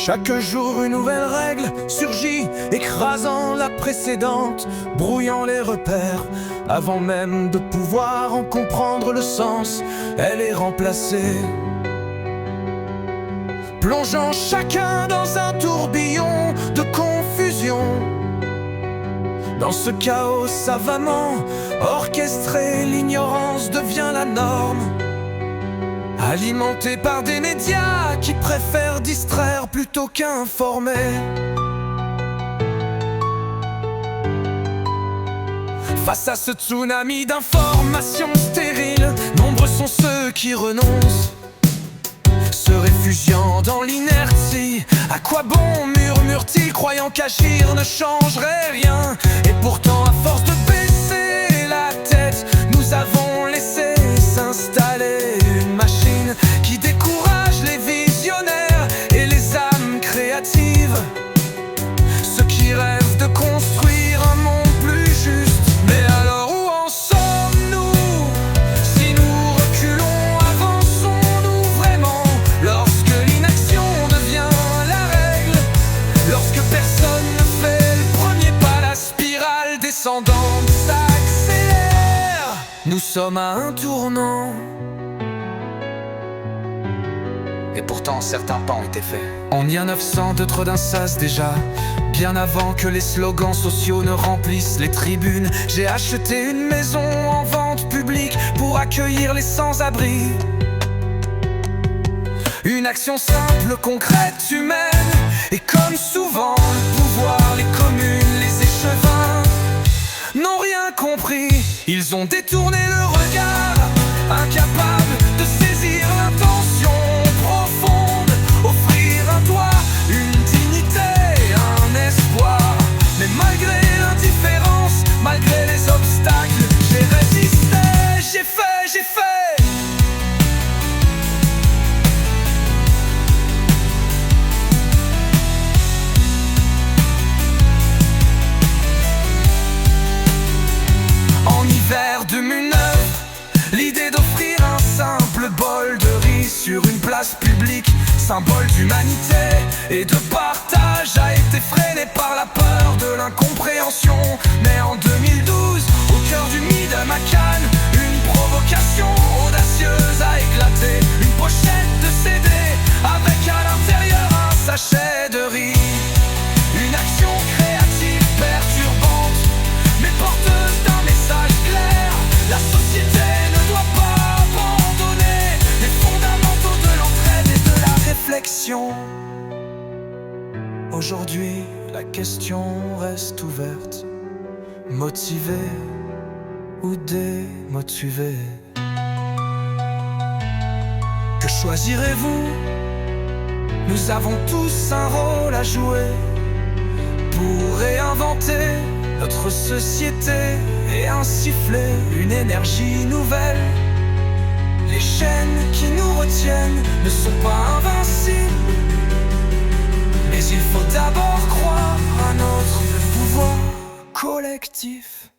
Chaque jour une nouvelle règle surgit, écrasant la précédente, brouillant les repères. Avant même de pouvoir en comprendre le sens, elle est remplacée, plongeant chacun dans un tourbillon de confusion. Dans ce chaos savamment orchestré, l'ignorance devient la norme, alimentée par des médias qui préfèrent distraire plutôt qu'informer. Face à ce tsunami d'informations stériles, nombreux sont ceux qui renoncent, se réfugiant dans l'inertie. À quoi bon murmurent-ils, croyant qu'agir ne changerait rien? Et pourtant, à force de baisser la tête, nous avons laissé s'installer une machine qui décourage les visionnaires et les âmes créatives, ceux qui rêvent de construire un monde plus juste. Mais alors où en sommes-nous? Si nous reculons, avançons-nous vraiment? Lorsque l'inaction devient la règle, lorsque personne ne fait le premier pas, la spirale descendante s'accélère. Nous sommes à un tournant, et pourtant certains pas ont été faits. On y a 900 de trop d'un sas déjà, bien avant que les slogans sociaux ne remplissent les tribunes. J'ai acheté une maison en vente publique pour accueillir les sans-abri. Une action simple, concrète, humaine. Et comme souvent, le pouvoir, les communes, les échevins n'ont rien compris. Ils ont détourné le regard, incapables de saisir l'intention profonde. Offrir un toit, une dignité, un espoir. Mais malgré l'indifférence, malgré les obstacles, j'ai résisté, j'ai fait. En hiver 2009, l'idée d'offrir un simple bol de riz sur une place publique, symbole d'humanité et de partage, a été freinée par la peur de l'incompréhension. Mais en 2012, au cœur du Mid-Macan, une provocation audacieuse a éclaté. Une pochette de CD avec à l'intérieur un sachet de riz. Une action créative perturbante, mais porteuse d'un message clair. La société ne doit pas abandonner les fondamentaux de l'entraide et de la réflexion. Aujourd'hui, la question reste ouverte. Motivé ou démotivé? Que choisirez-vous? Nous avons tous un rôle à jouer pour réinventer notre société et insuffler une énergie nouvelle. Les chaînes qui nous retiennent ne sont pas invincibles, mais il faut d'abord croire à notre pouvoir collectif.